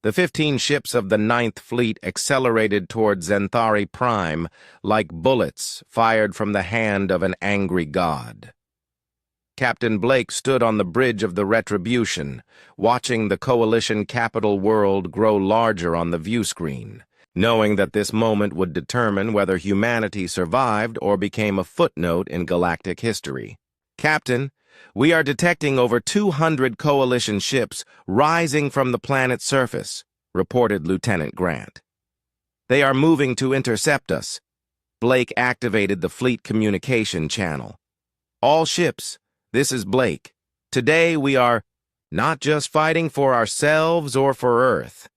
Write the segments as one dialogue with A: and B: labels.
A: The 15 ships of the Ninth Fleet accelerated toward Zenthari Prime like bullets fired from the hand of an angry god. Captain Blake stood on the bridge of the Retribution, watching the Coalition capital world grow larger on the view screen, knowing that this moment would determine whether humanity survived or became a footnote in galactic history. "Captain, we are detecting over 200 Coalition ships rising from the planet's surface," reported Lieutenant Grant. "They are moving to intercept us." Blake activated the fleet communication channel. "All ships, this is Blake. Today we are not just fighting for ourselves or for Earth.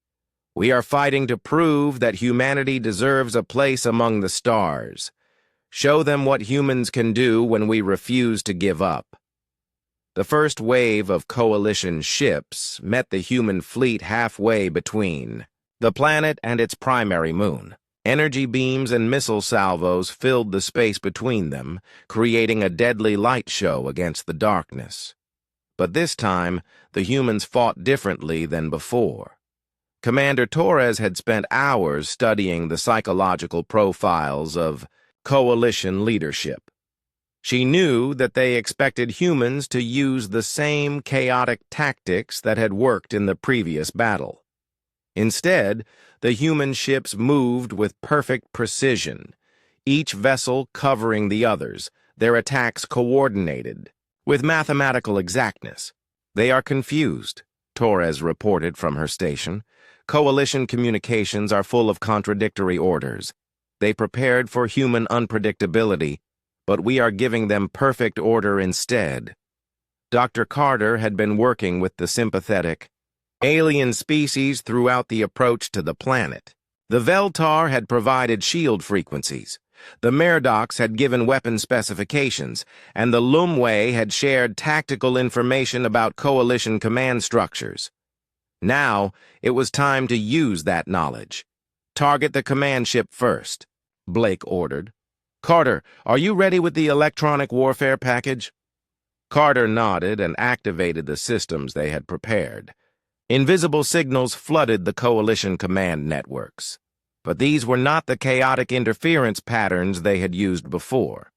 A: We are fighting to prove that humanity deserves a place among the stars. Show them what humans can do when we refuse to give up." The first wave of Coalition ships met the human fleet halfway between the planet and its primary moon. Energy beams and missile salvos filled the space between them, creating a deadly light show against the darkness. But this time, the humans fought differently than before. Commander Torres had spent hours studying the psychological profiles of Coalition leadership. She knew that they expected humans to use the same chaotic tactics that had worked in the previous battle. Instead, the human ships moved with perfect precision, each vessel covering the others, their attacks coordinated, with mathematical exactness. "They are confused," Torres reported from her station. "Coalition communications are full of contradictory orders. They prepared for human unpredictability, but we are giving them perfect order instead." Dr. Carter had been working with the sympathetic alien species throughout the approach to the planet. The Veltar had provided shield frequencies, the Merdocs had given weapon specifications, and the Lumway had shared tactical information about Coalition command structures. Now, it was time to use that knowledge. "Target the command ship first," Blake ordered. "Carter, are you ready with the electronic warfare package?" Carter nodded and activated the systems they had prepared. Invisible signals flooded the Coalition command networks. But these were not the chaotic interference patterns they had used before.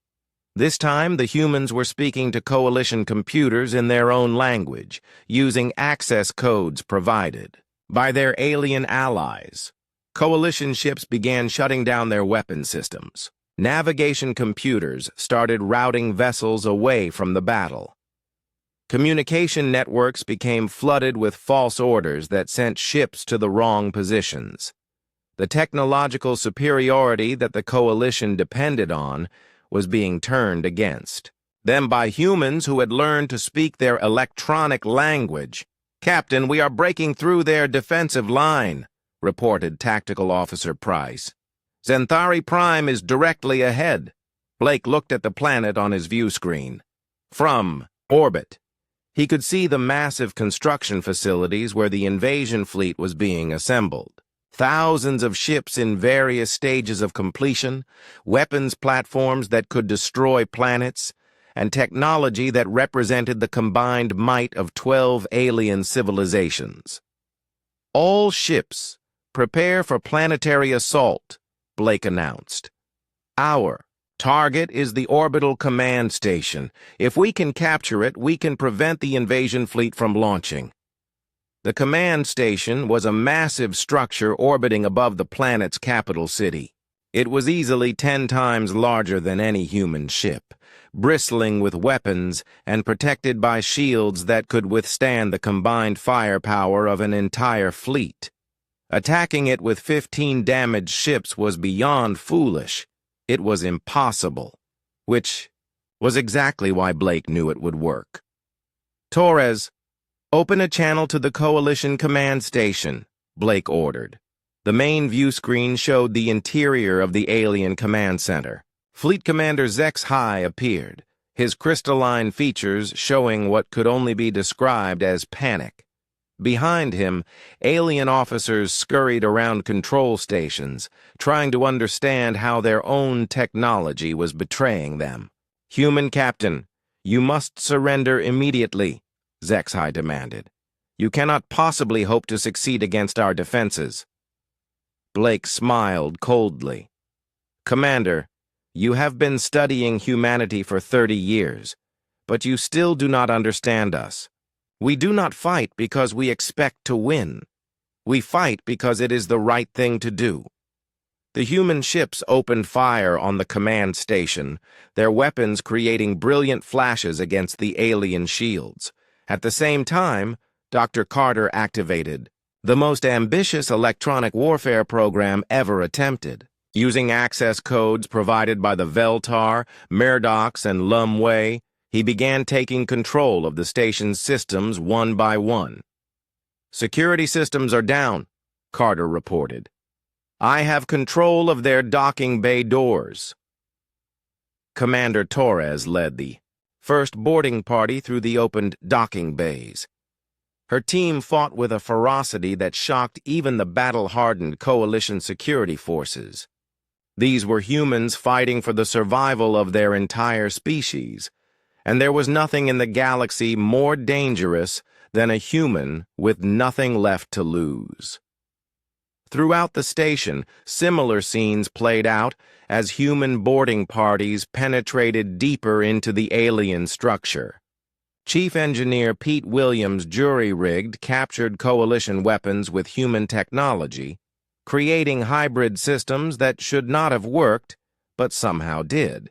A: This time, the humans were speaking to Coalition computers in their own language, using access codes provided by their alien allies. Coalition ships began shutting down their weapon systems. Navigation computers started routing vessels away from the battle. Communication networks became flooded with false orders that sent ships to the wrong positions. The technological superiority that the Coalition depended on was being turned against them by humans who had learned to speak their electronic language. "Captain, we are breaking through their defensive line," reported Tactical Officer Price. "Zenthari Prime is directly ahead." Blake looked at the planet on his view screen. From orbit, he could see the massive construction facilities where the invasion fleet was being assembled. Thousands of ships in various stages of completion, weapons platforms that could destroy planets, and technology that represented the combined might of 12 alien civilizations. "All ships, prepare for planetary assault," Blake announced. "Our target is the orbital command station. If we can capture it, we can prevent the invasion fleet from launching." The command station was a massive structure orbiting above the planet's capital city. It was easily 10 times larger than any human ship, bristling with weapons and protected by shields that could withstand the combined firepower of an entire fleet. Attacking it with 15 damaged ships was beyond foolish. It was impossible, which was exactly why Blake knew it would work. "Torres, open a channel to the Coalition command station," Blake ordered. The main view screen showed the interior of the alien command center. Fleet Commander Zex High appeared, his crystalline features showing what could only be described as panic. Behind him, alien officers scurried around control stations, trying to understand how their own technology was betraying them. "Human Captain, you must surrender immediately," Zex High demanded. You cannot possibly hope to succeed against our defenses. Blake smiled coldly. Commander, you have been studying humanity for 30 years, but you still do not understand us. We do not fight because we expect to win. We fight because it is the right thing to do. The human ships opened fire on the command station, their weapons creating brilliant flashes against the alien shields. At the same time, Dr. Carter activated the most ambitious electronic warfare program ever attempted. Using access codes provided by the Veltar, Murdochs, and Lumway, he began taking control of the station's systems one by one. Security systems are down, Carter reported. I have control of their docking bay doors. Commander Torres led the first boarding party through the opened docking bays. Her team fought with a ferocity that shocked even the battle-hardened coalition security forces. These were humans fighting for the survival of their entire species, and there was nothing in the galaxy more dangerous than a human with nothing left to lose. Throughout the station, similar scenes played out as human boarding parties penetrated deeper into the alien structure. Chief Engineer Pete Williams jury-rigged captured coalition weapons with human technology, creating hybrid systems that should not have worked, but somehow did.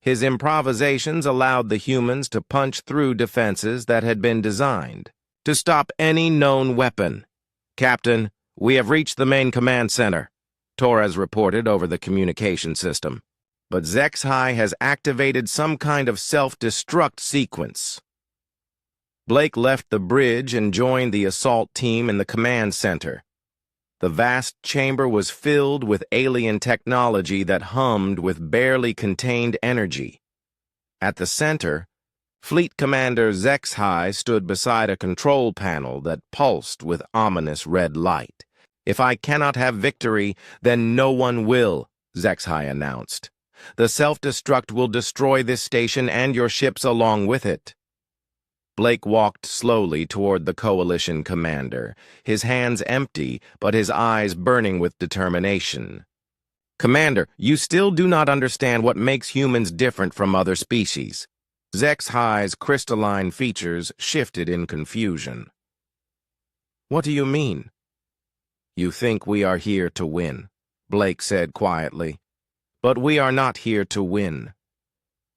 A: His improvisations allowed the humans to punch through defenses that had been designed to stop any known weapon. Captain, we have reached the main command center, Torres reported over the communication system. But HFY has activated some kind of self-destruct sequence. Blake left the bridge and joined the assault team in the command center. The vast chamber was filled with alien technology that hummed with barely contained energy. At the center, Fleet Commander HFY stood beside a control panel that pulsed with ominous red light. If I cannot have victory, then no one will, HFY announced. The self-destruct will destroy this station and your ships along with it. Blake walked slowly toward the coalition commander, his hands empty, but his eyes burning with determination. Commander, you still do not understand what makes humans different from other species. HFY's crystalline features shifted in confusion. What do you mean? You think we are here to win, Blake said quietly. But we are not here to win.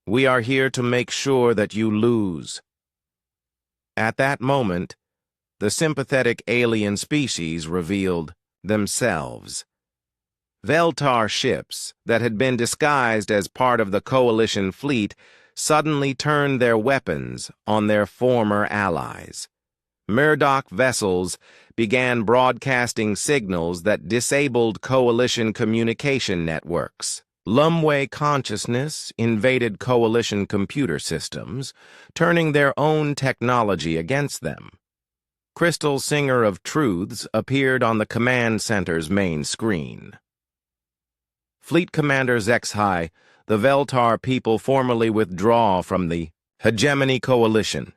A: We are here to make sure that you lose. At that moment, the sympathetic alien species revealed themselves. Veltar ships that had been disguised as part of the coalition fleet suddenly turned their weapons on their former allies. Murdoch vessels began broadcasting signals that disabled coalition communication networks. Lumway consciousness invaded coalition computer systems, turning their own technology against them. Crystal Singer of Truths appeared on the command center's main screen. Fleet Commander HFY, the Veltar people formally withdraw from the Hegemony Coalition.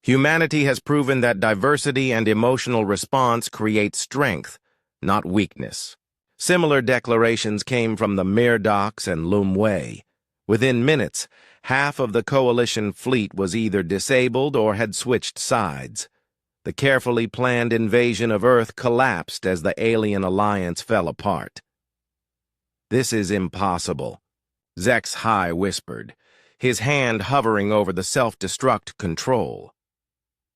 A: Humanity has proven that diversity and emotional response create strength, not weakness. Similar declarations came from the Murdochs and Lumway. Within minutes, half of the coalition fleet was either disabled or had switched sides. The carefully planned invasion of Earth collapsed as the alien alliance fell apart. This is impossible, HFY whispered, his hand hovering over the self-destruct control.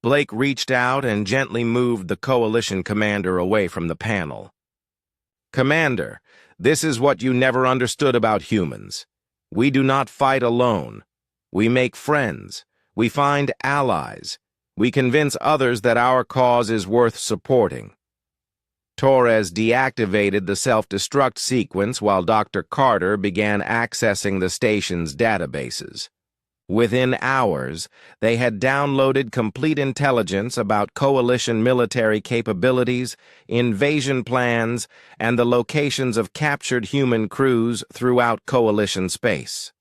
A: Blake reached out and gently moved the coalition commander away from the panel. Commander, this is what you never understood about humans. We do not fight alone. We make friends. We find allies. We convince others that our cause is worth supporting. Torres deactivated the self-destruct sequence while Dr. Carter began accessing the station's databases. Within hours, they had downloaded complete intelligence about coalition military capabilities, invasion plans, and the locations of captured human crews throughout coalition space.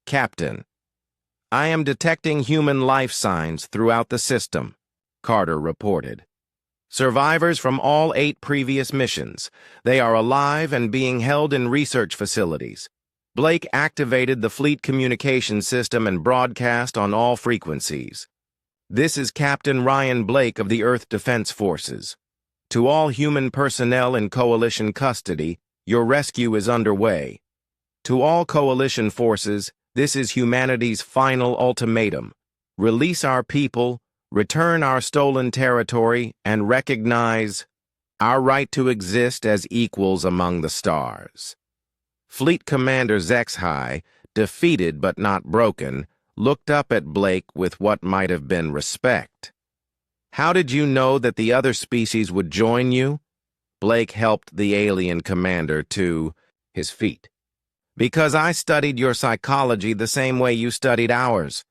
A: Captain, I am detecting human life signs throughout the system. Carter reported. Survivors from all 8 previous missions. They are alive and being held in research facilities. Blake activated the fleet communication system and broadcast on all frequencies. This is Captain Ryan Blake of the Earth Defense Forces. To all human personnel in Coalition custody, your rescue is underway. To all Coalition forces, this is humanity's final ultimatum. Release our people, return our stolen territory, and recognize our right to exist as equals among the stars. Fleet Commander Zexhai, defeated but not broken, looked up at Blake with what might have been respect. How did you know that the other species would join you? Blake helped the alien commander to his feet. Because I studied your psychology the same way you studied ours.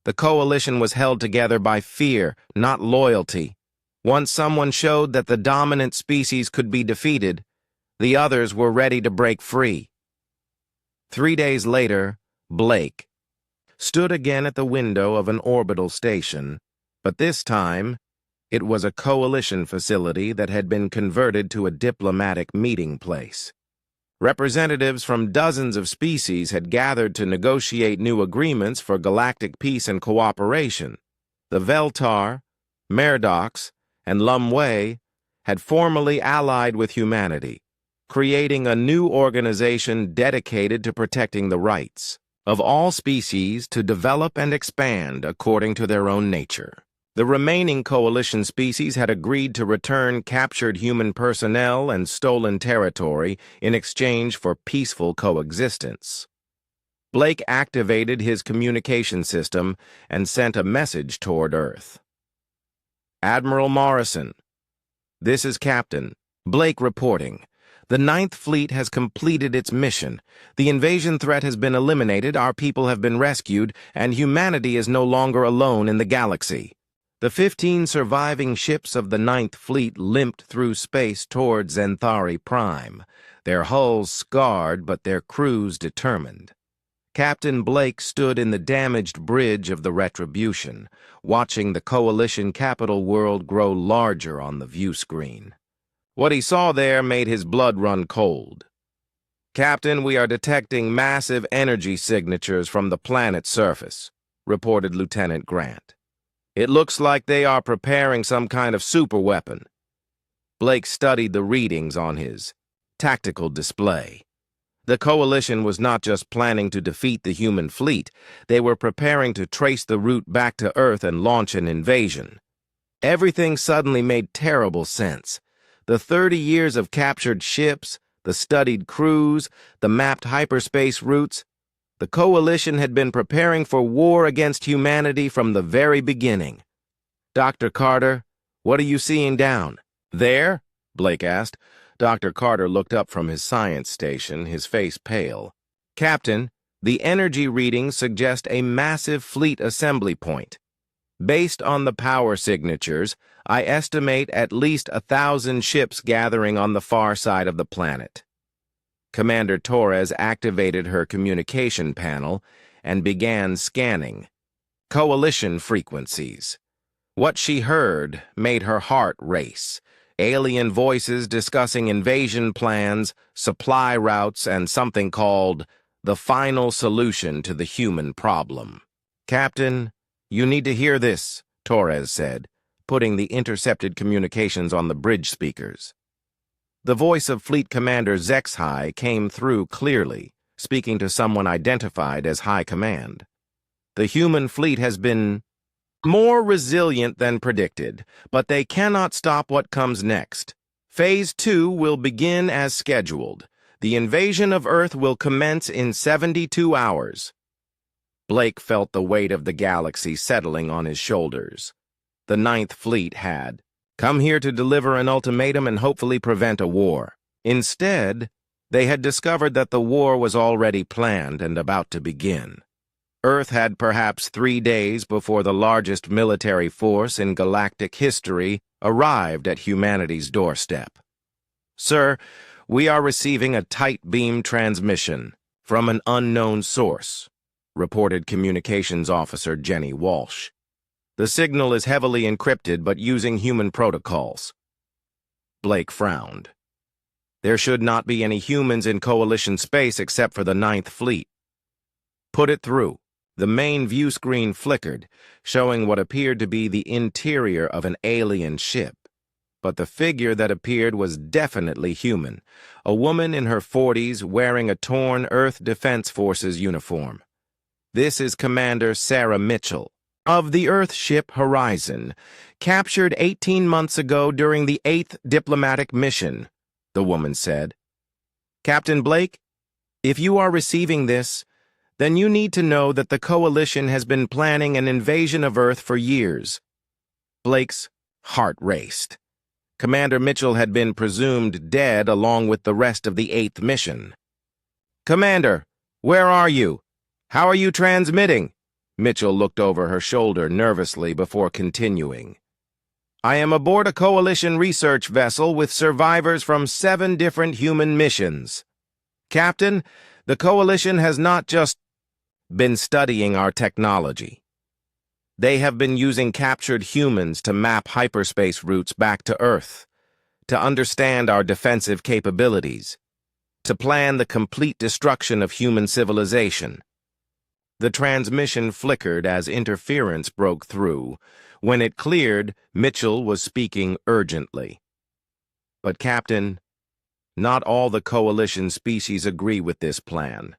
A: The Coalition was held together by fear, not loyalty. Once someone showed that the dominant species could be defeated, the others were ready to break free. 3 days later, Blake stood again at the window of an orbital station, but this time it was a Coalition facility that had been converted to a diplomatic meeting place. Representatives from dozens of species had gathered to negotiate new agreements for galactic peace and cooperation. The Veltar, Merdox, and Lumway had formally allied with humanity, creating a new organization dedicated to protecting the rights of all species to develop and expand according to their own nature. The remaining Coalition species had agreed to return captured human personnel and stolen territory in exchange for peaceful coexistence. Blake activated his communication system and sent a message toward Earth. Admiral Morrison, this is Captain Blake reporting. The 9th Fleet has completed its mission. The invasion threat has been eliminated, our people have been rescued, and humanity is no longer alone in the galaxy. The 15 surviving ships of the 9th Fleet limped through space toward Zenthari Prime, their hulls scarred but their crews determined. Captain Blake stood in the damaged bridge of the Retribution, watching the Coalition capital world grow larger on the view screen. What he saw there made his blood run cold. Captain, we are detecting massive energy signatures from the planet's surface, reported Lieutenant Grant. It looks like they are preparing some kind of superweapon. Blake studied the readings on his tactical display. The Coalition was not just planning to defeat the human fleet, they were preparing to trace the route back to Earth and launch an invasion. Everything suddenly made terrible sense. The 30 years of captured ships, the studied crews, the mapped hyperspace routes. The Coalition had been preparing for war against humanity from the very beginning. Dr. Carter, what are you seeing down there? Blake asked. Dr. Carter looked up from his science station, his face pale. Captain, the energy readings suggest a massive fleet assembly point. Based on the power signatures, I estimate at least 1,000 ships gathering on the far side of the planet. Commander Torres activated her communication panel and began scanning Coalition frequencies. What she heard made her heart race. Alien voices discussing invasion plans, supply routes, and something called the final solution to the human problem. Captain, you need to hear this, Torres said, putting the intercepted communications on the bridge speakers. The voice of Fleet Commander Zexhai came through clearly, speaking to someone identified as High Command. The human fleet has been more resilient than predicted, but they cannot stop what comes next. Phase 2 will begin as scheduled. The invasion of Earth will commence in 72 hours. Blake felt the weight of the galaxy settling on his shoulders. The 9th Fleet had come here to deliver an ultimatum and hopefully prevent a war. Instead, they had discovered that the war was already planned and about to begin. Earth had perhaps 3 days before the largest military force in galactic history arrived at humanity's doorstep. Sir, we are receiving a tight beam transmission from an unknown source, reported Communications Officer Jenny Walsh. The signal is heavily encrypted but using human protocols. Blake frowned. There should not be any humans in Coalition space except for the Ninth Fleet. Put it through. The main view screen flickered, showing what appeared to be the interior of an alien ship. But the figure that appeared was definitely human, a woman in her 40s wearing a torn Earth Defense Forces uniform. This is Commander Sarah Mitchell, of the Earth ship Horizon, captured 18 months ago during the 8th diplomatic mission, the woman said. Captain Blake, if you are receiving this, then you need to know that the Coalition has been planning an invasion of Earth for years. Blake's heart raced. Commander Mitchell had been presumed dead along with the rest of the 8th mission. Commander, where are you? How are you transmitting? Mitchell looked over her shoulder nervously before continuing. I am aboard a Coalition research vessel with survivors from 7 different human missions. Captain, the Coalition has not just been studying our technology. They have been using captured humans to map hyperspace routes back to Earth, to understand our defensive capabilities, to plan the complete destruction of human civilization. The transmission flickered as interference broke through. When it cleared, Mitchell was speaking urgently. But, Captain, not all the Coalition species agree with this plan.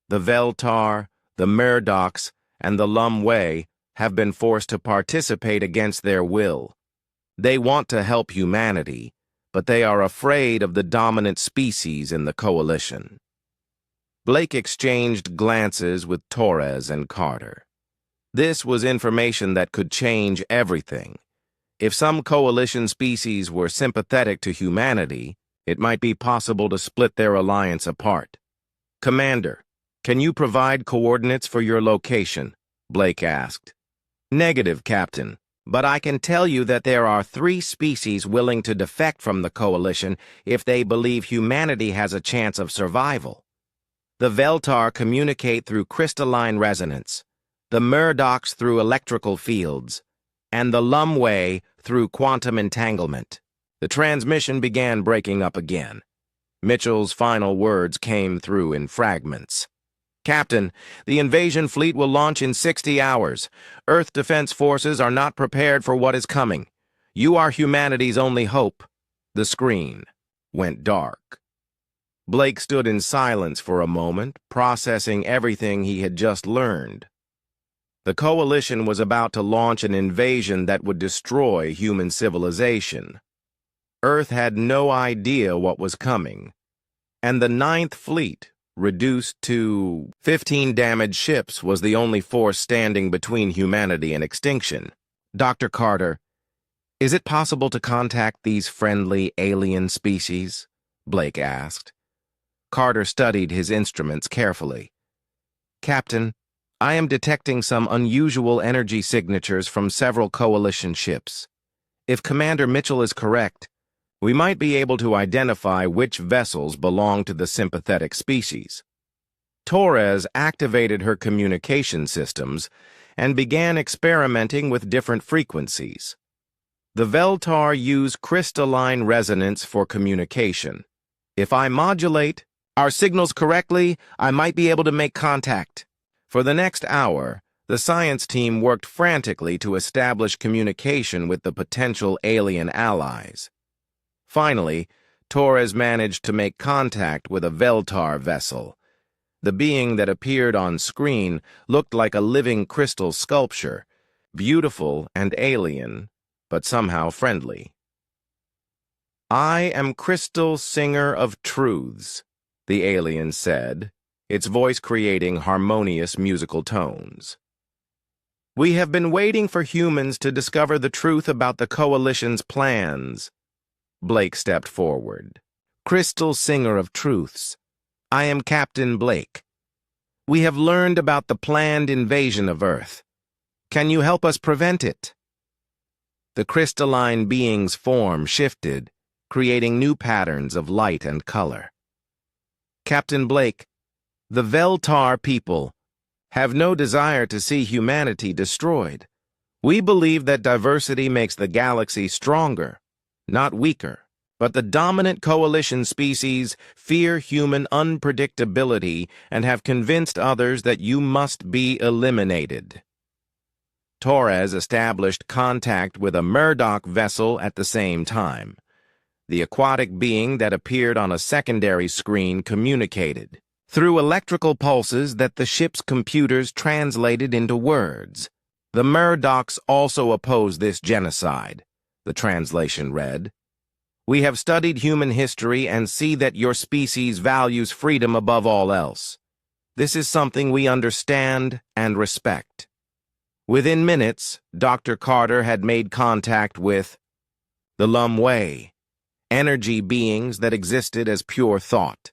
A: The Veltar, the Murdochs, and the Lumway have been forced to participate against their will. They want to help humanity, but they are afraid of the dominant species in the Coalition. Blake exchanged glances with Torres and Carter. This was information that could change everything. If some Coalition species were sympathetic to humanity, it might be possible to split their alliance apart. Commander, can you provide coordinates for your location? Blake asked. Negative, Captain, but I can tell you that there are 3 species willing to defect from the Coalition if they believe humanity has a chance of survival. The Veltar communicate through crystalline resonance, the Murdochs through electrical fields, and the Lumway through quantum entanglement. The transmission began breaking up again. Mitchell's final words came through in fragments. Captain, the invasion fleet will launch in 60 hours. Earth Defense Forces are not prepared for what is coming. You are humanity's only hope. The screen went dark. Blake stood in silence for a moment, processing everything he had just learned. The Coalition was about to launch an invasion that would destroy human civilization. Earth had no idea what was coming, and the Ninth Fleet, reduced to 15 damaged ships, was the only force standing between humanity and extinction. Dr. Carter, is it possible to contact these friendly alien species? Blake asked. Carter studied his instruments carefully. Captain, I am detecting some unusual energy signatures from several Coalition ships. If Commander Mitchell is correct, we might be able to identify which vessels belong to the sympathetic species. Torres activated her communication systems and began experimenting with different frequencies. The Veltar use crystalline resonance for communication. If I modulate our signals correctly, I might be able to make contact. For the next hour, the science team worked frantically to establish communication with the potential alien allies. Finally, Torres managed to make contact with a Veltar vessel. The being that appeared on screen looked like a living crystal sculpture, beautiful and alien, but somehow friendly. I am Crystal Singer of Truths, the alien said, its voice creating harmonious musical tones. We have been waiting for humans to discover the truth about the Coalition's plans. Blake stepped forward. Crystal Singer of Truths, I am Captain Blake. We have learned about the planned invasion of Earth. Can you help us prevent it? The crystalline being's form shifted, creating new patterns of light and color. Captain Blake, the Veltar people have no desire to see humanity destroyed. We believe that diversity makes the galaxy stronger, not weaker. But the dominant coalition species fear human unpredictability and have convinced others that you must be eliminated. Torres established contact with a Murdoch vessel at the same time. The aquatic being that appeared on a secondary screen communicated through electrical pulses that the ship's computers translated into words. The Murdochs also oppose this genocide, the translation read. We have studied human history and see that your species values freedom above all else. This is something we understand and respect. Within minutes, Dr. Carter had made contact with the Lum Wei, energy beings that existed as pure thought.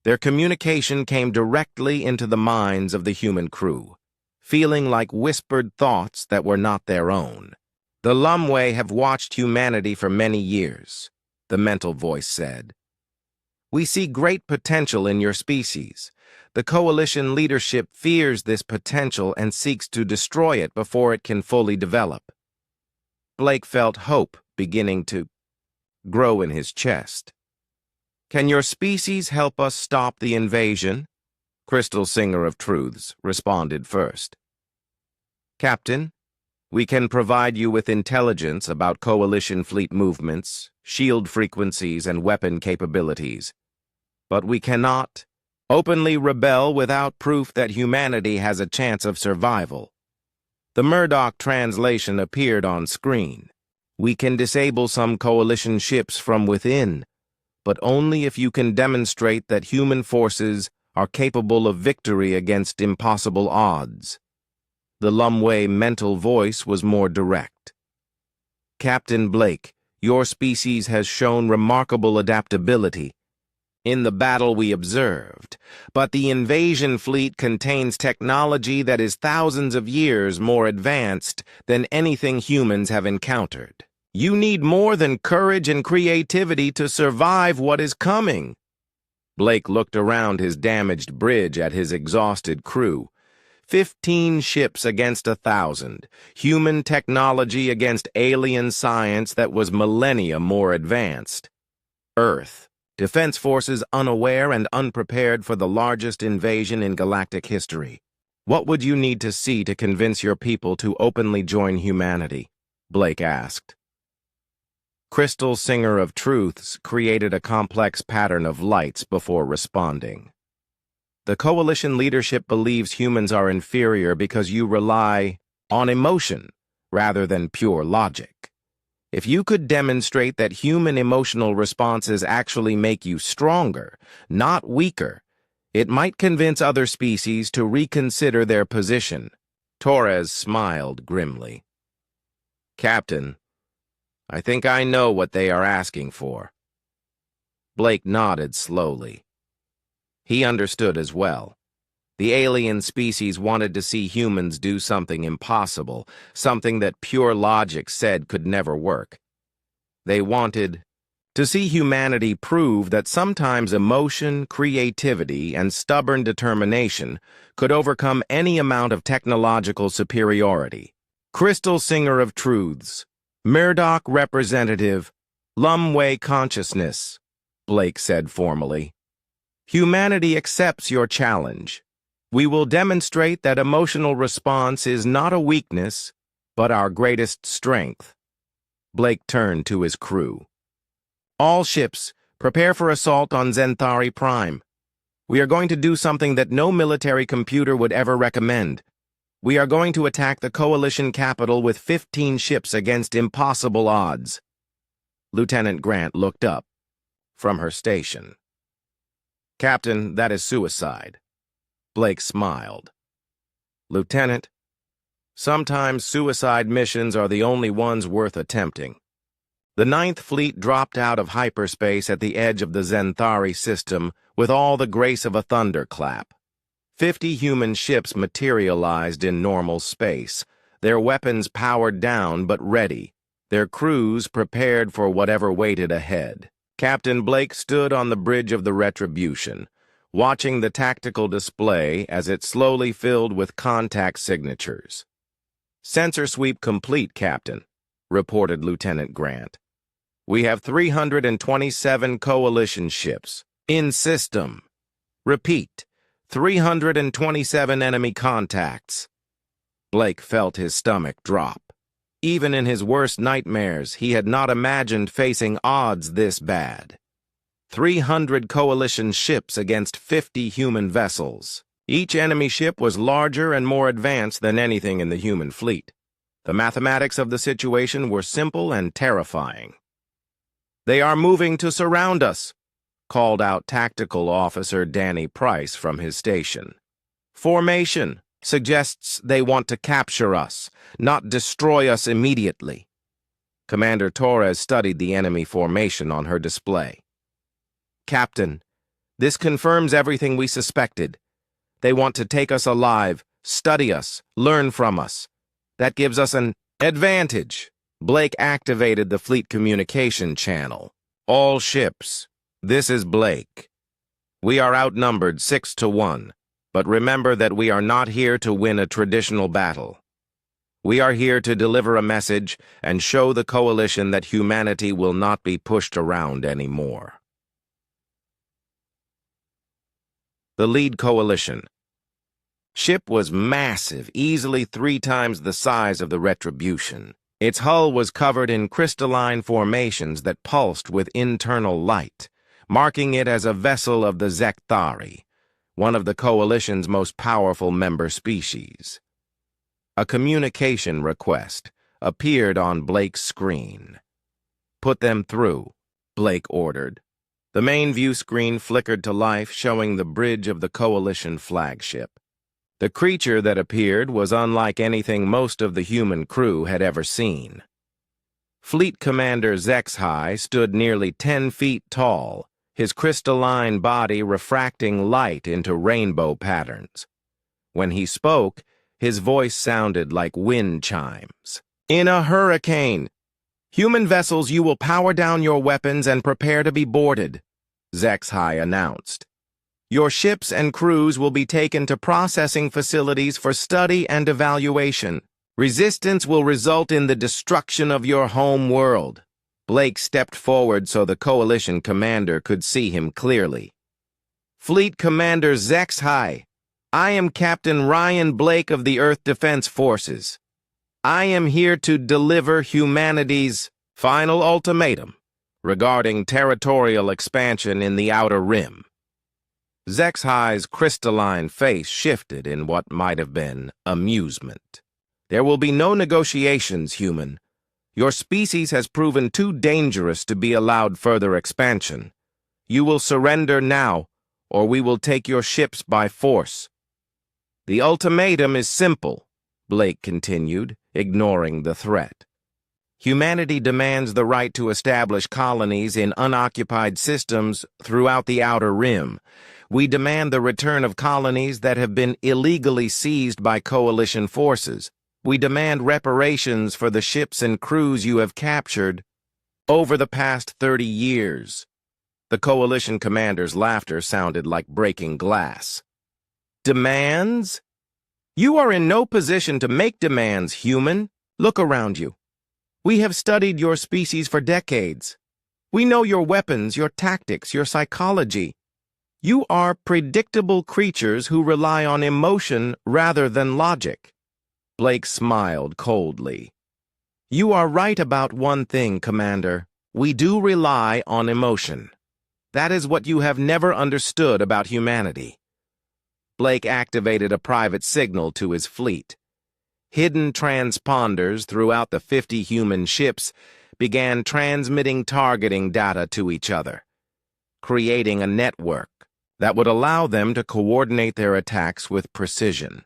A: Their communication came directly into the minds of the human crew, feeling like whispered thoughts that were not their own. The Lum Wei have watched humanity for many years, the mental voice said. We see great potential in your species. The coalition leadership fears this potential and seeks to destroy it before it can fully develop. Blake felt hope beginning to grow in his chest. Can your species help us stop the invasion? Crystal Singer of Truths responded first. Captain, we can provide you with intelligence about coalition fleet movements, shield frequencies, and weapon capabilities. But we cannot openly rebel without proof that humanity has a chance of survival. The Murdoch translation appeared on screen. We can disable some coalition ships from within, but only if you can demonstrate that human forces are capable of victory against impossible odds. The Lum Wei mental voice was more direct. Captain Blake, your species has shown remarkable adaptability in the battle we observed, but the invasion fleet contains technology that is thousands of years more advanced than anything humans have encountered. You need more than courage and creativity to survive what is coming. Blake looked around his damaged bridge at his exhausted crew. 15 ships against 1,000, human technology against alien science that was millennia more advanced. Earth, defense forces unaware and unprepared for the largest invasion in galactic history. What would you need to see to convince your people to openly join humanity? Blake asked. Crystal Singer of Truths created a complex pattern of lights before responding. The coalition leadership believes humans are inferior because you rely on emotion rather than pure logic. If you could demonstrate that human emotional responses actually make you stronger, not weaker, it might convince other species to reconsider their position. Torres smiled grimly. Captain, I think I know what they are asking for. Blake nodded slowly. He understood as well. The alien species wanted to see humans do something impossible, something that pure logic said could never work. They wanted to see humanity prove that sometimes emotion, creativity, and stubborn determination could overcome any amount of technological superiority. Crystal Singer of Truths, Murdoch representative, Lum Wei consciousness, Blake said formally. Humanity accepts your challenge. We will demonstrate that emotional response is not a weakness, but our greatest strength. Blake turned to his crew. All ships, prepare for assault on Zenthari Prime. We are going to do something that no military computer would ever recommend. We are going to attack the coalition capital with 15 ships against impossible odds. Lieutenant Grant looked up from her station. Captain, that is suicide. Blake smiled. Lieutenant, sometimes suicide missions are the only ones worth attempting. The Ninth Fleet dropped out of hyperspace at the edge of the Zenthari system with all the grace of a thunderclap. 50 human ships materialized in normal space, their weapons powered down but ready, their crews prepared for whatever waited ahead. Captain Blake stood on the bridge of the Retribution, watching the tactical display as it slowly filled with contact signatures. Sensor sweep complete, Captain, reported Lieutenant Grant. We have 327 coalition ships in system. Repeat, 327 enemy contacts. Blake felt his stomach drop. Even in his worst nightmares, he had not imagined facing odds this bad. 300 coalition ships against 50 human vessels. Each enemy ship was larger and more advanced than anything in the human fleet. The mathematics of the situation were simple and terrifying. "They are moving to surround us," called out Tactical Officer Danny Price from his station. "Formation suggests they want to capture us, not destroy us immediately." Commander Torres studied the enemy formation on her display. "Captain, this confirms everything we suspected. They want to take us alive, study us, learn from us. That gives us an advantage." Blake activated the fleet communication channel. "All ships, this is Blake. We are outnumbered 6-1, but remember that we are not here to win a traditional battle. We are here to deliver a message and show the coalition that humanity will not be pushed around anymore." The lead coalition. Ship was massive, easily 3 times the size of the Retribution. Its hull was covered in crystalline formations that pulsed with internal light, marking it as a vessel of the Zekthari, one of the Coalition's most powerful member species. A communication request appeared on Blake's screen. "Put them through," Blake ordered. The main view screen flickered to life, showing the bridge of the Coalition flagship. The creature that appeared was unlike anything most of the human crew had ever seen. Fleet Commander HFY stood nearly 10 feet tall, his crystalline body refracting light into rainbow patterns. When he spoke, his voice sounded like wind chimes. "In a hurricane! Human vessels, you will power down your weapons and prepare to be boarded," HFY announced. "Your ships and crews will be taken to processing facilities for study and evaluation. Resistance will result in the destruction of your home world." Blake stepped forward so the Coalition commander could see him clearly. "Fleet Commander HFY, I am Captain Ryan Blake of the Earth Defense Forces. I am here to deliver humanity's final ultimatum regarding territorial expansion in the Outer Rim." HFY's crystalline face shifted in what might have been amusement. "There will be no negotiations, human. Your species has proven too dangerous to be allowed further expansion. You will surrender now, or we will take your ships by force." "The ultimatum is simple," Blake continued, ignoring the threat. "Humanity demands the right to establish colonies in unoccupied systems throughout the Outer Rim. We demand the return of colonies that have been illegally seized by Coalition forces. We demand reparations for the ships and crews you have captured over the past 30 years. The Coalition commander's laughter sounded like breaking glass. "Demands? You are in no position to make demands, human. Look around you. We have studied your species for decades. We know your weapons, your tactics, your psychology. You are predictable creatures who rely on emotion rather than logic." Blake smiled coldly. "You are right about one thing, Commander. We do rely on emotion. That is what you have never understood about humanity." Blake activated a private signal to his fleet. Hidden transponders throughout the 50 human ships began transmitting targeting data to each other, creating a network that would allow them to coordinate their attacks with precision.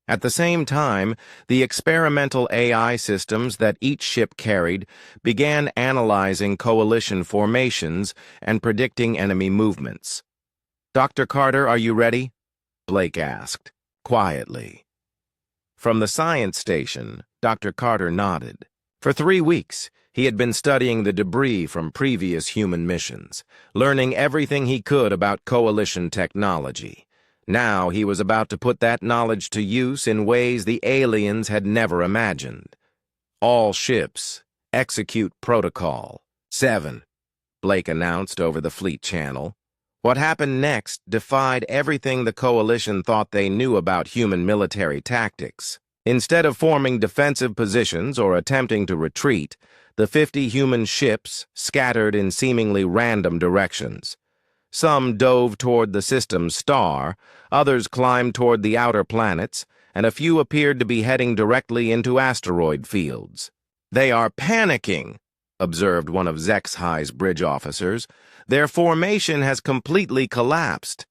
A: At the same time, the experimental AI systems that each ship carried began analyzing Coalition formations and predicting enemy movements. "Dr. Carter, are you ready?" Blake asked, quietly. From the science station, Dr. Carter nodded. For 3 weeks, he had been studying the debris from previous human missions, learning everything he could about Coalition technology. Now he was about to put that knowledge to use in ways the aliens had never imagined. All ships, execute Protocol 7, Blake announced over the fleet channel. What happened next defied everything the Coalition thought they knew about human military tactics. Instead of forming defensive positions or attempting to retreat, the 50 human ships scattered in seemingly random directions. Some dove toward the system's star, others climbed toward the outer planets, and a few appeared to be heading directly into asteroid fields. "They are panicking," observed one of HFY's bridge officers. "Their formation has completely collapsed."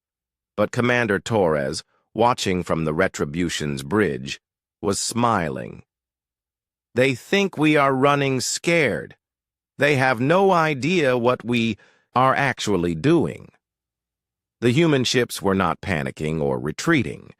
A: But Commander Torres, watching from the Retribution's bridge, was smiling. "They think we are running scared. They have no idea what we are actually doing." The human ships were not panicking or retreating.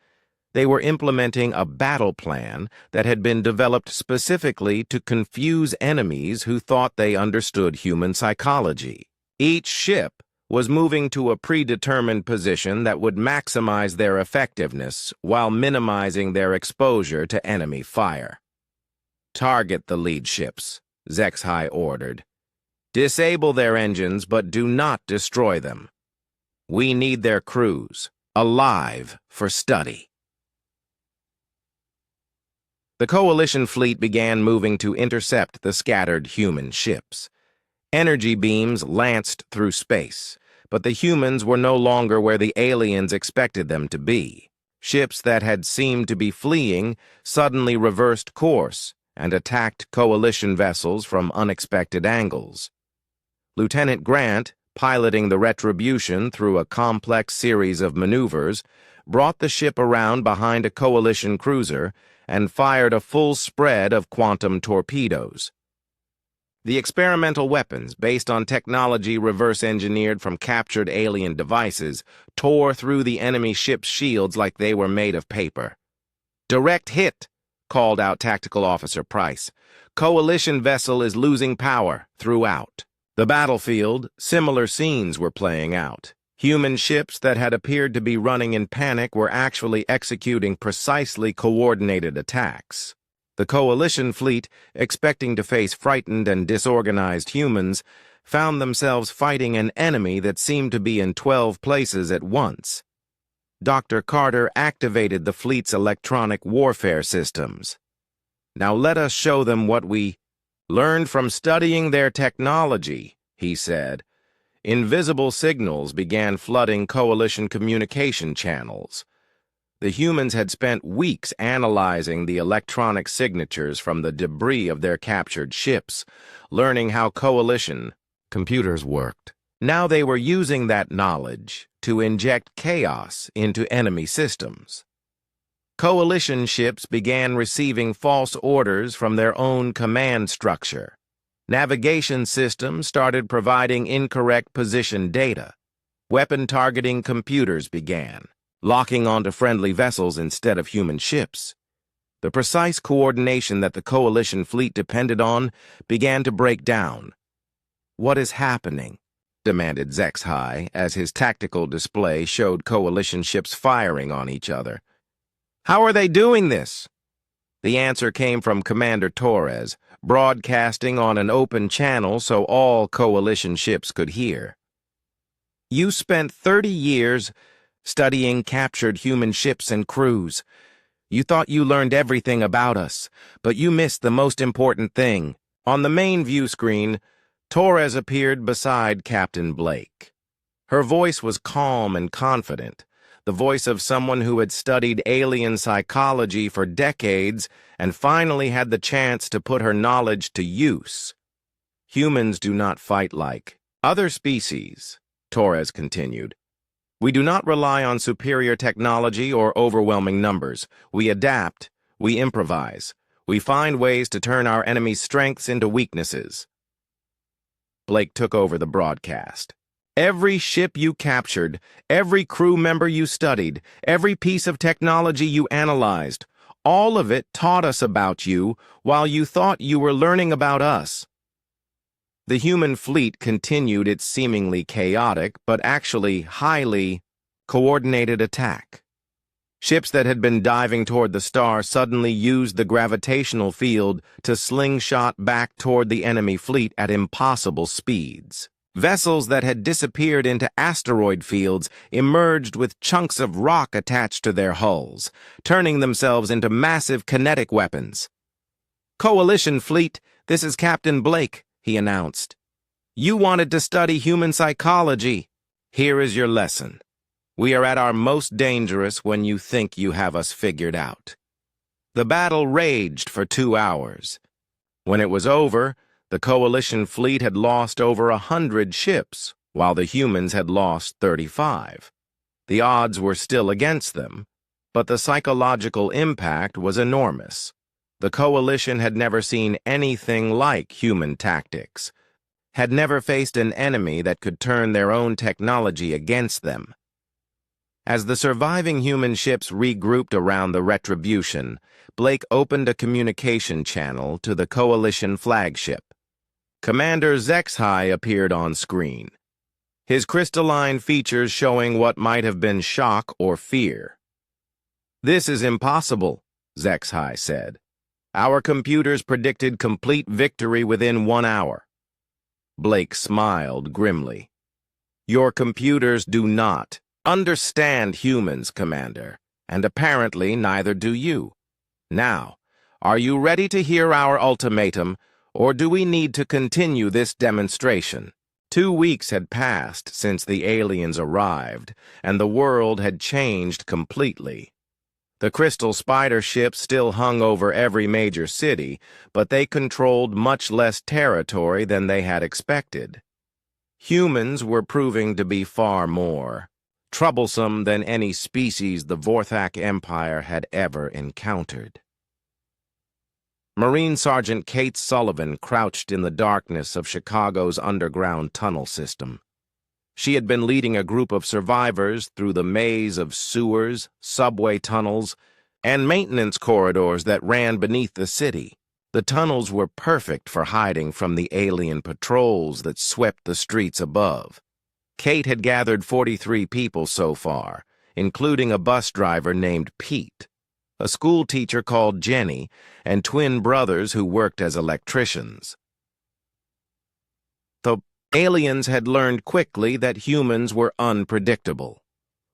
A: They were implementing a battle plan that had been developed specifically to confuse enemies who thought they understood human psychology. Each ship was moving to a predetermined position that would maximize their effectiveness while minimizing their exposure to enemy fire. "Target the lead ships," HFY ordered. "Disable their engines, but do not destroy them. We need their crews, alive for study." The Coalition fleet began moving to intercept the scattered human ships. Energy beams lanced through space, but the humans were no longer where the aliens expected them to be. Ships that had seemed to be fleeing suddenly reversed course and attacked Coalition vessels from unexpected angles. Lieutenant Grant, piloting the Retribution through a complex series of maneuvers, brought the ship around behind a Coalition cruiser and fired a full spread of quantum torpedoes. The experimental weapons, based on technology reverse-engineered from captured alien devices, tore through the enemy ship's shields like they were made of paper. "Direct hit," called out Tactical Officer Price. "Coalition vessel is losing power throughout." The battlefield, similar scenes were playing out. Human ships that had appeared to be running in panic were actually executing precisely coordinated attacks. The Coalition fleet, expecting to face frightened and disorganized humans, found themselves fighting an enemy that seemed to be in 12 places at once. Dr. Carter activated the fleet's electronic warfare systems. "Now let us show them what we learned from studying their technology," he said. Invisible signals began flooding Coalition communication channels. The humans had spent weeks analyzing the electronic signatures from the debris of their captured ships, learning how Coalition computers worked. Now they were using that knowledge to inject chaos into enemy systems. Coalition ships began receiving false orders from their own command structure. Navigation systems started providing incorrect position data. Weapon targeting computers began, locking onto friendly vessels instead of human ships. The precise coordination that the Coalition fleet depended on began to break down. "What is happening?" demanded HFY as his tactical display showed Coalition ships firing on each other. "How are they doing this?" The answer came from Commander Torres, broadcasting on an open channel so all Coalition ships could hear. "You spent 30 years studying captured human ships and crews. You thought you learned everything about us, but you missed the most important thing." On the main view screen, Torres appeared beside Captain Blake. Her voice was calm and confident, the voice of someone who had studied alien psychology for decades and finally had the chance to put her knowledge to use. "Humans do not fight like other species," Torres continued. "We do not rely on superior technology or overwhelming numbers. We adapt, we improvise, we find ways to turn our enemy's strengths into weaknesses." Blake took over the broadcast. "Every ship you captured, every crew member you studied, every piece of technology you analyzed, all of it taught us about you while you thought you were learning about us." The human fleet continued its seemingly chaotic but actually highly coordinated attack. Ships that had been diving toward the star suddenly used the gravitational field to slingshot back toward the enemy fleet at impossible speeds. Vessels that had disappeared into asteroid fields emerged with chunks of rock attached to their hulls, turning themselves into massive kinetic weapons. "Coalition fleet, this is Captain Blake," he announced. "You wanted to study human psychology. Here is your lesson. We are at our most dangerous when you think you have us figured out." The battle raged for 2 hours. When it was over, the Coalition fleet had lost over 100 ships, while the humans had lost 35. The odds were still against them, but the psychological impact was enormous. The Coalition had never seen anything like human tactics, had never faced an enemy that could turn their own technology against them. As the surviving human ships regrouped around the Retribution, Blake opened a communication channel to the Coalition flagship. Commander Zexhai appeared on screen, his crystalline features showing what might have been shock or fear. "This is impossible," Zexhai said. "Our computers predicted complete victory within 1 hour." Blake smiled grimly. "Your computers do not understand humans, Commander, and apparently neither do you. Now, are you ready to hear our ultimatum, or do we need to continue this demonstration?" 2 weeks had passed since the aliens arrived, and the world had changed completely. The Crystal Spider ships still hung over every major city, but they controlled much less territory than they had expected. Humans were proving to be far more troublesome than any species the Vorthak Empire had ever encountered. Marine Sergeant Kate Sullivan crouched in the darkness of Chicago's underground tunnel system. She had been leading a group of survivors through the maze of sewers, subway tunnels, and maintenance corridors that ran beneath the city. The tunnels were perfect for hiding from the alien patrols that swept the streets above. Kate had gathered 43 people so far, including a bus driver named Pete, a school teacher called Jenny, and twin brothers who worked as electricians. The aliens had learned quickly that humans were unpredictable.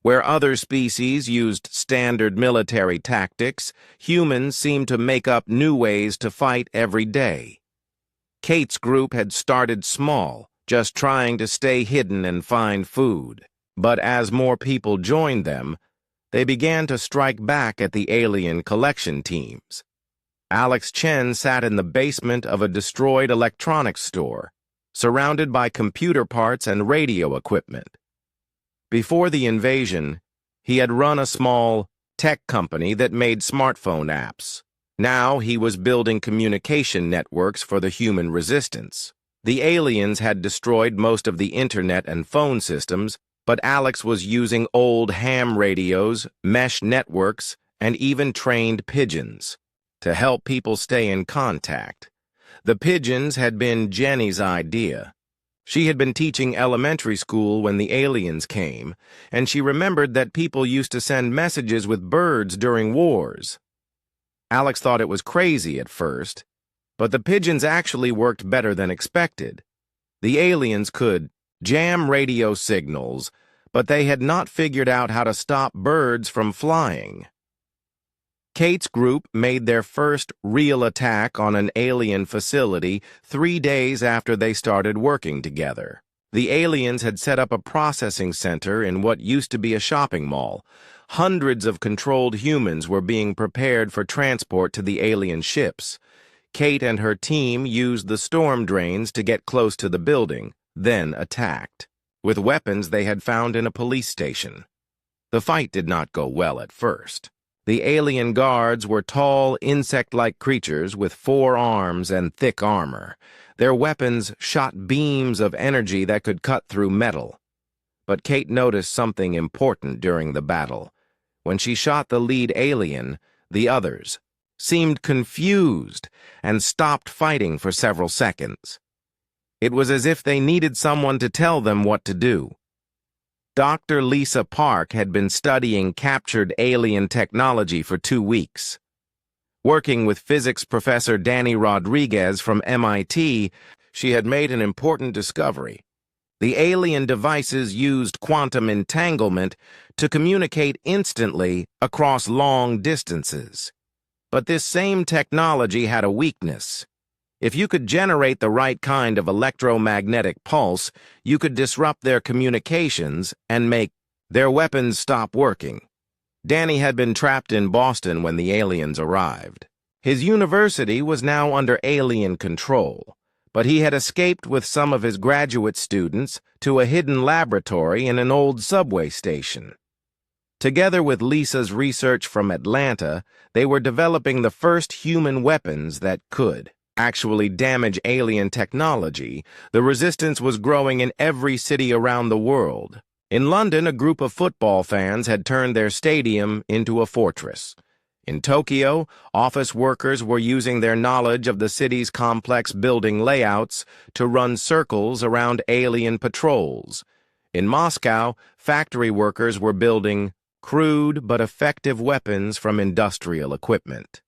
A: Where other species used standard military tactics, humans seemed to make up new ways to fight every day. Kate's group had started small, just trying to stay hidden and find food. But as more people joined them, they began to strike back at the alien collection teams. Alex Chen sat in the basement of a destroyed electronics store, surrounded by computer parts and radio equipment. Before the invasion, he had run a small tech company that made smartphone apps. Now he was building communication networks for the human resistance. The aliens had destroyed most of the internet and phone systems, but Alex was using old ham radios, mesh networks, and even trained pigeons to help people stay in contact. The pigeons had been Jenny's idea. She had been teaching elementary school when the aliens came, and she remembered that people used to send messages with birds during wars. Alex thought it was crazy at first, but the pigeons actually worked better than expected. The aliens could jam radio signals, but they had not figured out how to stop birds from flying. Kate's group made their first real attack on an alien facility 3 days after they started working together. The aliens had set up a processing center in what used to be a shopping mall. Hundreds of controlled humans were being prepared for transport to the alien ships. Kate and her team used the storm drains to get close to the building, then attacked, with weapons they had found in a police station. The fight did not go well at first. The alien guards were tall, insect-like creatures with 4 arms and thick armor. Their weapons shot beams of energy that could cut through metal. But Kate noticed something important during the battle. When she shot the lead alien, the others seemed confused and stopped fighting for several seconds. It was as if they needed someone to tell them what to do. Dr. Lisa Park had been studying captured alien technology for 2 weeks. Working with physics professor Danny Rodriguez from MIT, she had made an important discovery. The alien devices used quantum entanglement to communicate instantly across long distances. But this same technology had a weakness. If you could generate the right kind of electromagnetic pulse, you could disrupt their communications and make their weapons stop working. Danny had been trapped in Boston when the aliens arrived. His university was now under alien control, but he had escaped with some of his graduate students to a hidden laboratory in an old subway station. Together with Lisa's research from Atlanta, they were developing the first human weapons that could actually damage alien technology. The resistance was growing in every city around the world. In London, a group of football fans had turned their stadium into a fortress. In Tokyo, office workers were using their knowledge of the city's complex building layouts to run circles around alien patrols. In Moscow, factory workers were building crude but effective weapons from industrial equipment.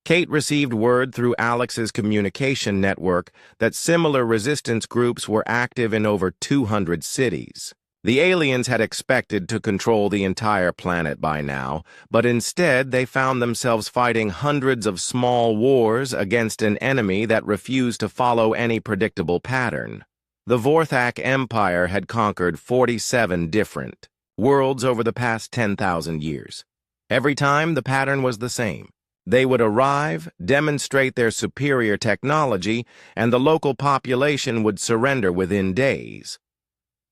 A: Kate received word through Alex's communication network that similar resistance groups were active in over 200 cities. The aliens had expected to control the entire planet by now, but instead they found themselves fighting hundreds of small wars against an enemy that refused to follow any predictable pattern. The Vorthak Empire had conquered 47 different worlds over the past 10,000 years. Every time, the pattern was the same. They would arrive, demonstrate their superior technology, and the local population would surrender within days.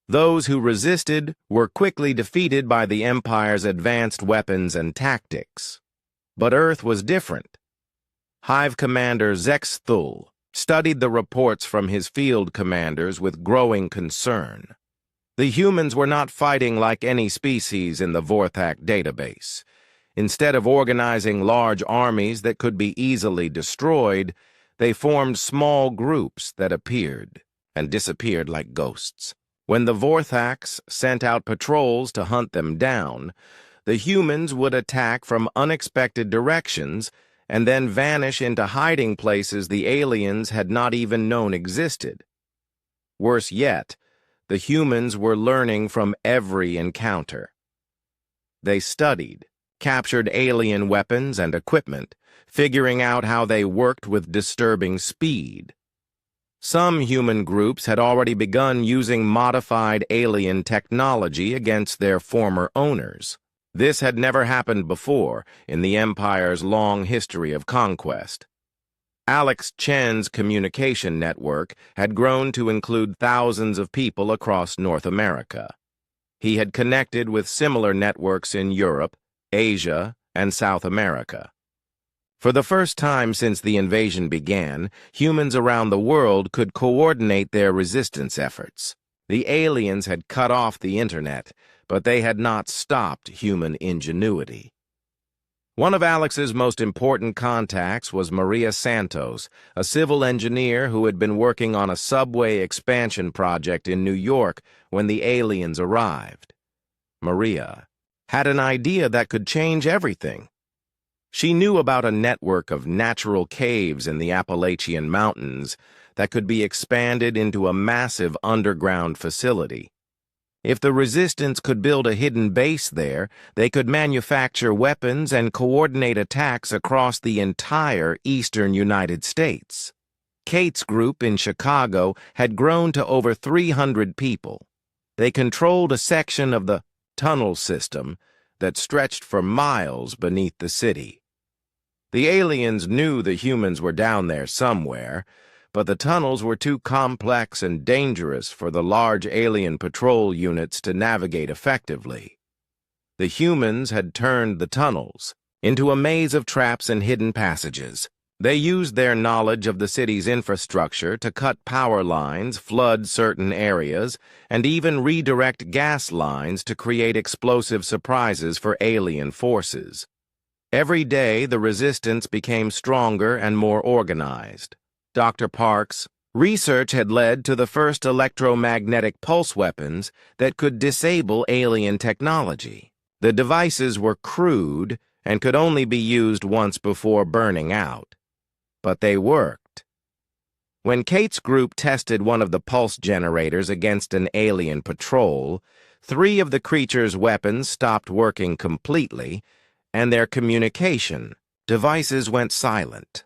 A: Those who resisted were quickly defeated by the Empire's advanced weapons and tactics. But Earth was different. Hive Commander Zexthul studied the reports from his field commanders with growing concern. The humans were not fighting like any species in the Vorthak database. Instead of organizing large armies that could be easily destroyed, they formed small groups that appeared and disappeared like ghosts. When the Vorthaks sent out patrols to hunt them down, the humans would attack from unexpected directions and then vanish into hiding places the aliens had not even known existed. Worse yet, the humans were learning from every encounter. They studied, captured alien weapons and equipment, figuring out how they worked with disturbing speed. Some human groups had already begun using modified alien technology against their former owners. This had never happened before in the Empire's long history of conquest. Alex Chen's communication network had grown to include thousands of people across North America. He had connected with similar networks in Europe, Asia, and South America. For the first time since the invasion began, humans around the world could coordinate their resistance efforts. The aliens had cut off the internet, but they had not stopped human ingenuity. One of Alex's most important contacts was Maria Santos, a civil engineer who had been working on a subway expansion project in New York when the aliens arrived. Maria had an idea that could change everything. She knew about a network of natural caves in the Appalachian Mountains that could be expanded into a massive underground facility. If the resistance could build a hidden base there, they could manufacture weapons and coordinate attacks across the entire eastern United States. Kate's group in Chicago had grown to over 300 people. They controlled a section of the tunnel system that stretched for miles beneath the city. The aliens knew the humans were down there somewhere, but the tunnels were too complex and dangerous for the large alien patrol units to navigate effectively. The humans had turned the tunnels into a maze of traps and hidden passages. They used their knowledge of the city's infrastructure to cut power lines, flood certain areas, and even redirect gas lines to create explosive surprises for alien forces. Every day, the resistance became stronger and more organized. Dr. Parks, Research had led to the first electromagnetic pulse weapons that could disable alien technology. The devices were crude and could only be used once before burning out. But they worked. When Kate's group tested one of the pulse generators against an alien patrol, 3 of the creature's weapons stopped working completely, and their communication devices went silent.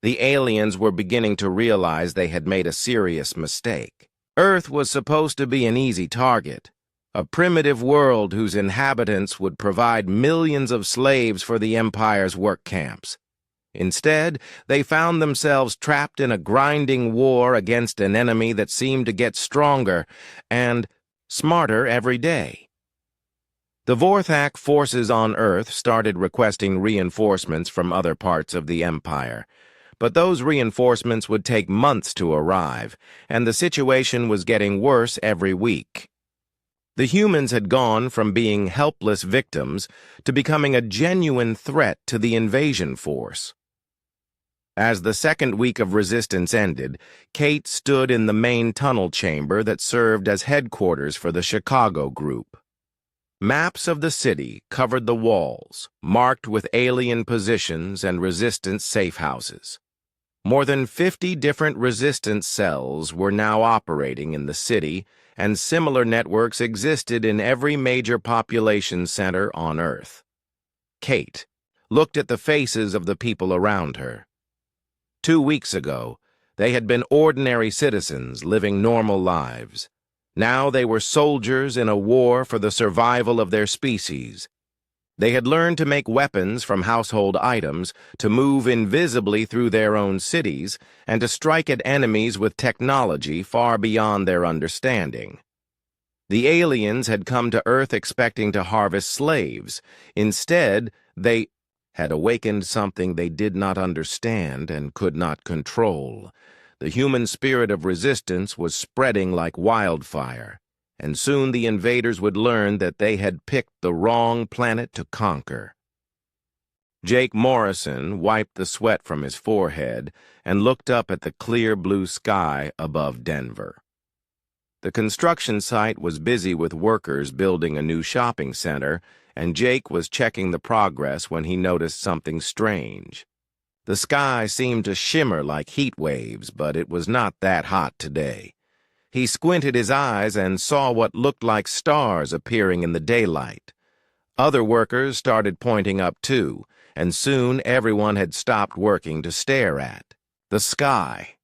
A: The aliens were beginning to realize they had made a serious mistake. Earth was supposed to be an easy target, a primitive world whose inhabitants would provide millions of slaves for the Empire's work camps. Instead, they found themselves trapped in a grinding war against an enemy that seemed to get stronger and smarter every day. The Vorthak forces on Earth started requesting reinforcements from other parts of the Empire, but those reinforcements would take months to arrive, and the situation was getting worse every week. The humans had gone from being helpless victims to becoming a genuine threat to the invasion force. As the second week of resistance ended, Kate stood in the main tunnel chamber that served as headquarters for the Chicago group. Maps of the city covered the walls, marked with alien positions and resistance safe houses. More than 50 different resistance cells were now operating in the city, and similar networks existed in every major population center on Earth. Kate looked at the faces of the people around her. 2 weeks ago, they had been ordinary citizens living normal lives. Now they were soldiers in a war for the survival of their species. They had learned to make weapons from household items, to move invisibly through their own cities, and to strike at enemies with technology far beyond their understanding. The aliens had come to Earth expecting to harvest slaves. Instead, they had awakened something they did not understand and could not control. The human spirit of resistance was spreading like wildfire, and soon the invaders would learn that they had picked the wrong planet to conquer. Jake Morrison wiped the sweat from his forehead and looked up at the clear blue sky above Denver. The construction site was busy with workers building a new shopping center, and Jake was checking the progress when he noticed something strange. The sky seemed to shimmer like heat waves, but it was not that hot today. He squinted his eyes and saw what looked like stars appearing in the daylight. Other workers started pointing up too, and soon everyone had stopped working to stare at the sky.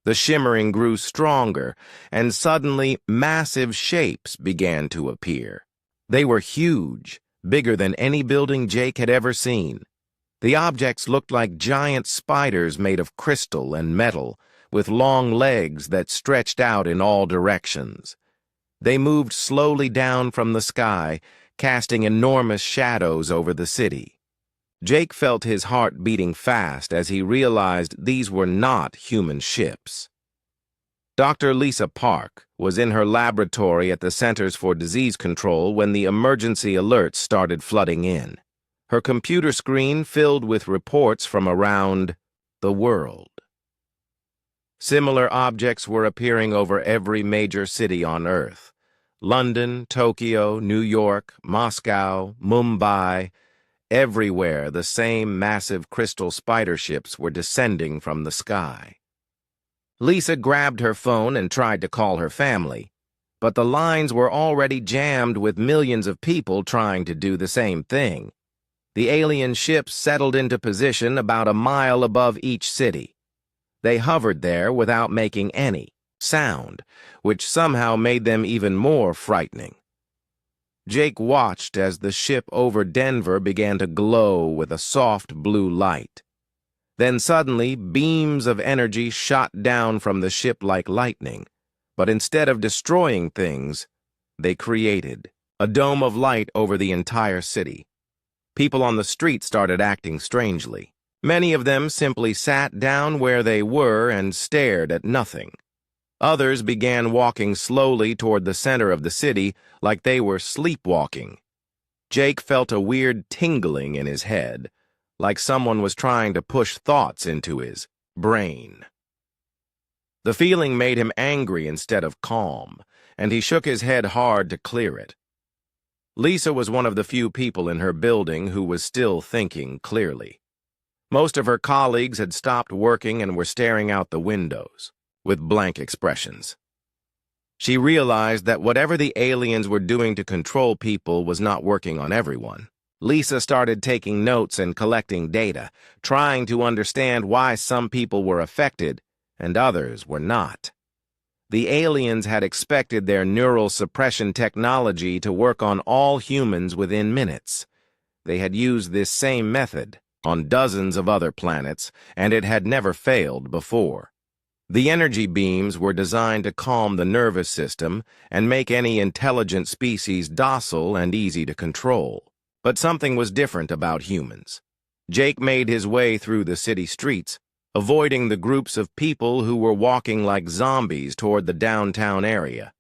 A: The shimmering grew stronger, and suddenly massive shapes began to appear. They were huge, bigger than any building Jake had ever seen. The objects looked like giant spiders made of crystal and metal, with long legs that stretched out in all directions. They moved slowly down from the sky, casting enormous shadows over the city. Jake felt his heart beating fast as he realized these were not human ships. Dr. Lisa Park was in her laboratory at the Centers for Disease Control when the emergency alerts started flooding in. Her computer screen filled with reports from around the world. Similar objects were appearing over every major city on Earth. London, Tokyo, New York, Moscow, Mumbai. Everywhere the same massive crystal spider ships were descending from the sky. Lisa grabbed her phone and tried to call her family, but the lines were already jammed with millions of people trying to do the same thing. The alien ships settled into position about a mile above each city. They hovered there without making any sound, which somehow made them even more frightening. Jake watched as the ship over Denver began to glow with a soft blue light. Then suddenly, beams of energy shot down from the ship like lightning, but instead of destroying things, they created a dome of light over the entire city. People on the street started acting strangely. Many of them simply sat down where they were and stared at nothing. Others began walking slowly toward the center of the city like they were sleepwalking. Jake felt a weird tingling in his head, like someone was trying to push thoughts into his brain. The feeling made him angry instead of calm, and he shook his head hard to clear it. Lisa was one of the few people in her building who was still thinking clearly. Most of her colleagues had stopped working and were staring out the windows, with blank expressions. She realized that whatever the aliens were doing to control people was not working on everyone. Lisa started taking notes and collecting data, trying to understand why some people were affected and others were not. The aliens had expected their neural suppression technology to work on all humans within minutes. They had used this same method on dozens of other planets, and it had never failed before. The energy beams were designed to calm the nervous system and make any intelligent species docile and easy to control. But something was different about humans. Jake made his way through the city streets, avoiding the groups of people who were walking like zombies toward the downtown area.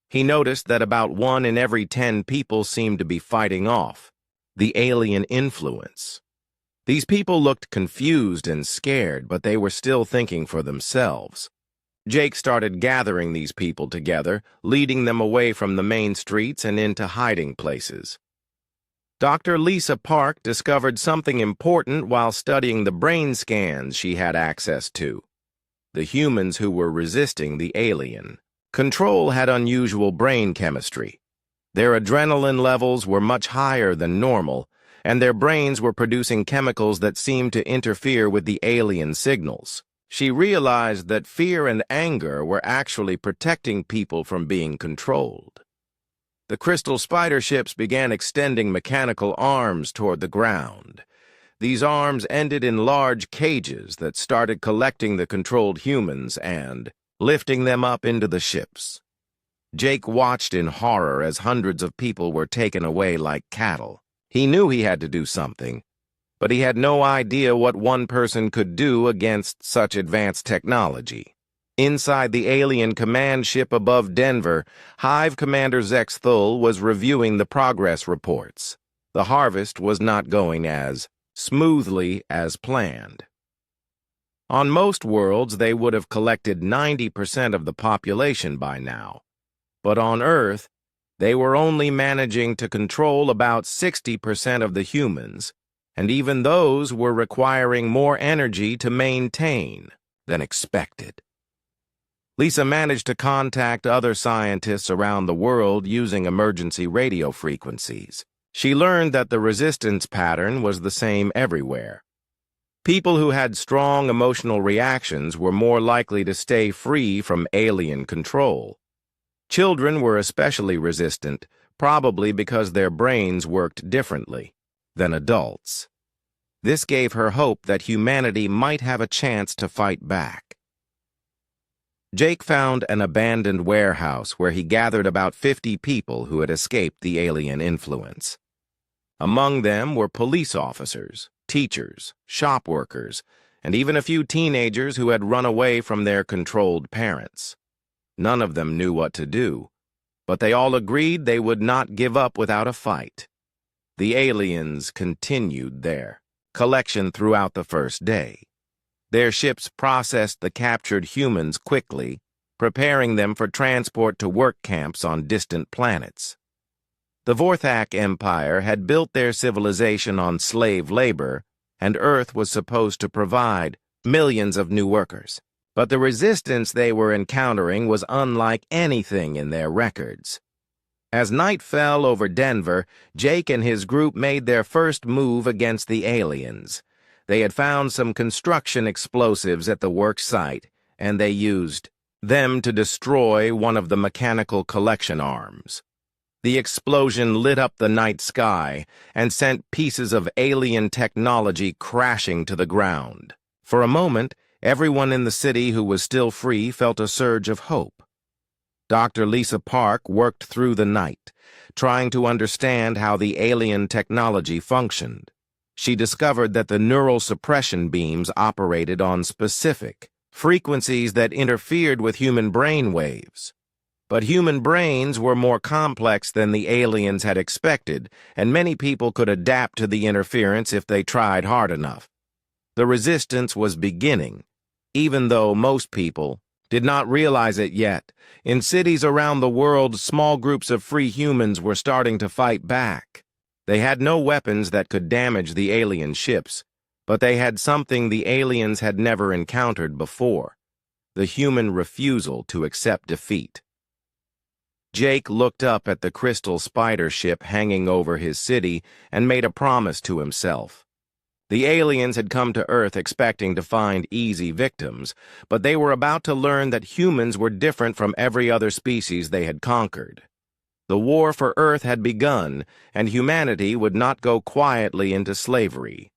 A: He noticed that about 1 in every 10 people seemed to be fighting off the alien influence. These people looked confused and scared, but they were still thinking for themselves. Jake started gathering these people together, leading them away from the main streets and into hiding places. Dr. Lisa Park discovered something important while studying the brain scans she had access to. The humans who were resisting the alien control had unusual brain chemistry. Their adrenaline levels were much higher than normal, and their brains were producing chemicals that seemed to interfere with the alien signals. She realized that fear and anger were actually protecting people from being controlled. The crystal spider ships began extending mechanical arms toward the ground. These arms ended in large cages that started collecting the controlled humans and lifting them up into the ships. Jake watched in horror as hundreds of people were taken away like cattle. He knew he had to do something, but he had no idea what one person could do against such advanced technology. Inside the alien command ship above Denver, Hive Commander Zex Thul was reviewing the progress reports. The harvest was not going as smoothly as planned. On most worlds, they would have collected 90% of the population by now, but on Earth, they were only managing to control about 60% of the humans, and even those were requiring more energy to maintain than expected. Lisa managed to contact other scientists around the world using emergency radio frequencies. She learned that the resistance pattern was the same everywhere. People who had strong emotional reactions were more likely to stay free from alien control. Children were especially resistant, probably because their brains worked differently than adults. This gave her hope that humanity might have a chance to fight back. Jake found an abandoned warehouse where he gathered about 50 people who had escaped the alien influence. Among them were police officers, teachers, shop workers, and even a few teenagers who had run away from their controlled parents. None of them knew what to do, but they all agreed they would not give up without a fight. The aliens continued their collection throughout the first day. Their ships processed the captured humans quickly, preparing them for transport to work camps on distant planets. The Vorthak Empire had built their civilization on slave labor, and Earth was supposed to provide millions of new workers. But the resistance they were encountering was unlike anything in their records. As night fell over Denver, Jake and his group made their first move against the aliens. They had found some construction explosives at the work site, and they used them to destroy one of the mechanical collection arms. The explosion lit up the night sky and sent pieces of alien technology crashing to the ground. For a moment, everyone in the city who was still free felt a surge of hope. Dr. Lisa Park worked through the night, trying to understand how the alien technology functioned. She discovered that the neural suppression beams operated on specific frequencies that interfered with human brain waves. But human brains were more complex than the aliens had expected, and many people could adapt to the interference if they tried hard enough. The resistance was beginning, even though most people did not realize it yet. In cities around the world, small groups of free humans were starting to fight back. They had no weapons that could damage the alien ships, but they had something the aliens had never encountered before: the human refusal to accept defeat. Jake looked up at the crystal spider ship hanging over his city and made a promise to himself. The aliens had come to Earth expecting to find easy victims, but they were about to learn that humans were different from every other species they had conquered. The war for Earth had begun, and humanity would not go quietly into slavery.